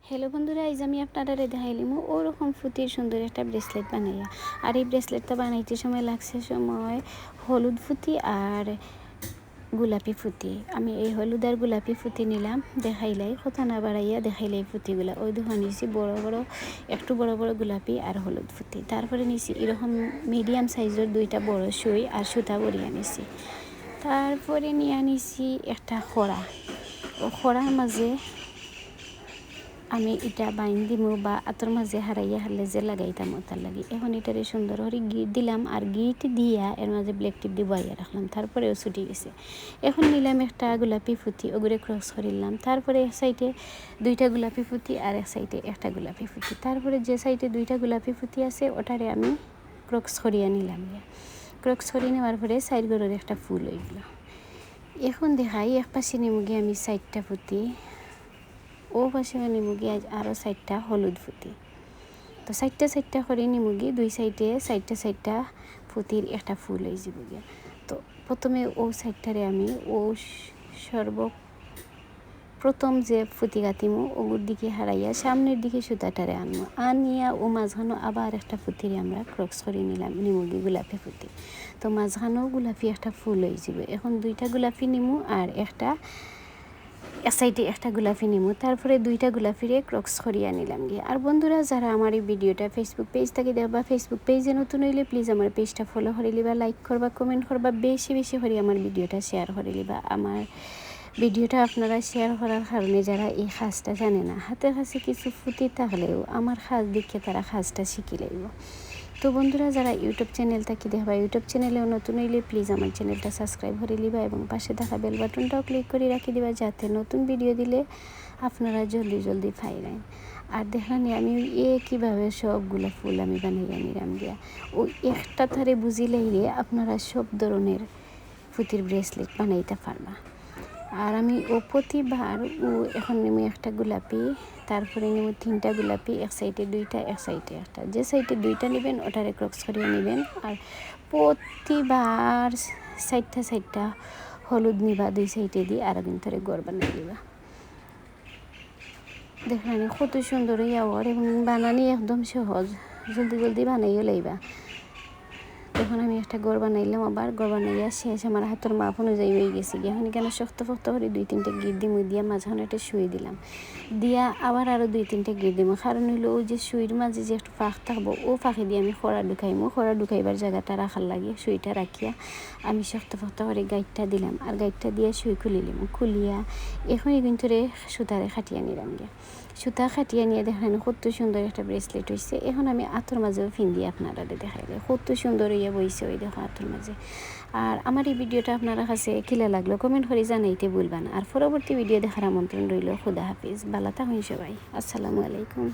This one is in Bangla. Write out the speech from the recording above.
হ্যালো বন্ধুরা, আজ আমি আপনারা দেখাইলিমু ওরকম ফুটির সুন্দর একটা ব্রেসলেট বানাইয়া। আর এই ব্রেসলেটটা বানাইতে সময় লাগছে হলুদ ফুটি আর গোলাপি ফুটি। আমি এই হলুদ আর গোলাপি ফুটি নিলাম, দেখাইলাই কথা না বাড়াইয়া দেখাইলাই ফুটিগুলা। ওই দুটো নিয়েছি একটু বড় বড় গোলাপি আর হলুদ ফুটি। তারপরে নিয়েছি এরকম মিডিয়াম সাইজের দুইটা বড় সুই আর সুতা বড়িয়ে নিয়েছি। তারপরে নিয়ে নিয়েছি একটা খড়া। ও খড়ার মাঝে আমি এটা বাইন দিমু বা আতর মাঝে হারাইয়া হারলে যে লাগাইতাম ওটার লাগি। এখন এটারে সুন্দর করে গিট দিলাম আর গিট দিয়া এর মাঝে ব্ল্যাক টিপ দিয়ে বইয়া রাখলাম। তারপরেও ছুটি গেছে। এখন নিলাম একটা গোলাপি ফুটি, ওগুলো ক্রস করিলাম। তারপরে এক সাইডে দুইটা গোলাপি ফুটি আর এক সাইডে একটা গোলাপি ফুটি। তারপরে যে সাইডে দুইটা গোলাপি ফুটি আছে ওটারে আমি ক্রক্স করিয়া নিলাম। ক্রক্স করিয়ে নেওয়ার পরে সাইড গড়ের একটা ফুল হয়ে গেল। এখন দেখাই এক পাশে নিমুগে আমি সাইডটা ফুটি, ও পাশে নিমুগি আরও সাইডটা হলুদ ফুটি। তো সাইডটা করে নিমুগি দুই সাইডটা ফুটির একটা ফুল হয়ে যাবগে। তো প্রথমে ও সাইডটারে আমি প্রথম যে ফুটি গাতিমু ওগুর দিকে হারাইয়া সামনের দিকে সুতাটারে আনবো, আনিয়া ও মাঝখানো আবার একটা ফুটিরে আমরা ক্রক্স করে নিমুগি গোলাপি ফুটি। তো মাঝখানেও গোলাপি একটা ফুল হয়ে যাবে। এখন দুইটা গোলাপি নিমু আর এক সাইডে একটা গোলাপি নিমু। তারপরে দুইটা গোলাপিরে ক্রক্স করিয়া নিলাম গিয়ে। আর বন্ধুরা, যারা আমার এই ভিডিওটা ফেসবুক পেজ থেকে দেখবা, ফেসবুক পেজে নতুন হইলে প্লিজ আমার পেজটা ফলো করে লিবা, লাইক করবা, কমেন্ট করবা, বেশি বেশি করে আমার ভিডিওটা শেয়ার করে লিবা। আমার ভিডিওটা আপনারা শেয়ার করার কারণে যারা এই কাজটা জানে না, হাতের কাছে কিছু ফুটি থাকলেও আমার কাজ দেখে তারা কাজটা শিখে লইব। তো বন্ধুরা, যারা ইউটিউব চ্যানেল থাকি দেখবা, ইউটিউব চ্যানেলেও নতুন হইলে প্লিজ আমার চ্যানেলটা সাবস্ক্রাইব করে লিবা এবং পাশে থাকা বেল বাটনটাও ক্লিক করে রাখি দিবা, যাতে নতুন ভিডিও দিলে আপনারা জলদি পাইবেন। আর দেখলাম আমি কীভাবে সবগুলো ফুল আমি বানাইয়া নিলাম দিয়া। ও একটা ধারে বুঝিলেই আপনারা সব ধরনের ফুটির ব্রেসলেট বানাইতে পারবা। আর আমি প্রতিবার এখন নেবো একটা গোলাপি, তারপরে নেবো তিনটা গোলাপি, এক সাইডে দুইটা এক সাইডে একটা। যে সাইডে দুইটা নেবেন ওটারে ক্রক্স করিয়ে নেবেন। আর প্রতিবার সাইডটা হলুদ নিবা, দুই সাইডে দিয়ে আর একদিন ধরে গড় বানিয়ে দিবা। দেখলেন কত সুন্দর ইয়াওয়ার এবং বানানি একদম সহজ, জলদি বানাইও লাইবা। তখন আমি একটা গড় বানাইলাম, আবার গড় বানাইয়া শেষ আমার হাতের মাপ অনুযায়ী হয়ে গেছে গিয়ে। এখন কেন শক্ত করে দুই তিনটে গিট দিমু, দিয়া মাঝখানে একটা শুয়ে দিলাম, দিয়া আবার আরও দুই তিনটে গিট দিমু। কারণ হইলো ওই যে শুইর মাঝে যে একটু ফাঁক থাকবো, ও ফাঁকে দিয়ে আমি খড়া ঢুকাইবার জায়গাটা রাখার লাগে শুইটা রাখিয়া আমি শক্ত করে গাইটটা দিলাম। আর গাইটটা দিয়ে শুই খুলিয়া এখন কিন্তু সুতারে খাটিয়া নিলাম গিয়া। সুতা খাটিয়ে নিয়ে দেখলেন কত সুন্দর একটা ব্রেসলেট হয়েছে। এখন আমি আতর মাঝেও দিয়ে আপনারা দেখাইলে কত সুন্দর হইয়া বইছে ওই দেখো আতর মাঝে। আর আমার এই ভিডিওটা আপনারা কাছে কিলা লাগলো কমেন্ট করে জানাইতে ভুলবেন। আর পরবর্তী ভিডিও দেখার আমন্ত্রণ রইল। খুদা হাফিজ, ভালো থাকুন সবাই, আসসালামু আলাইকুম।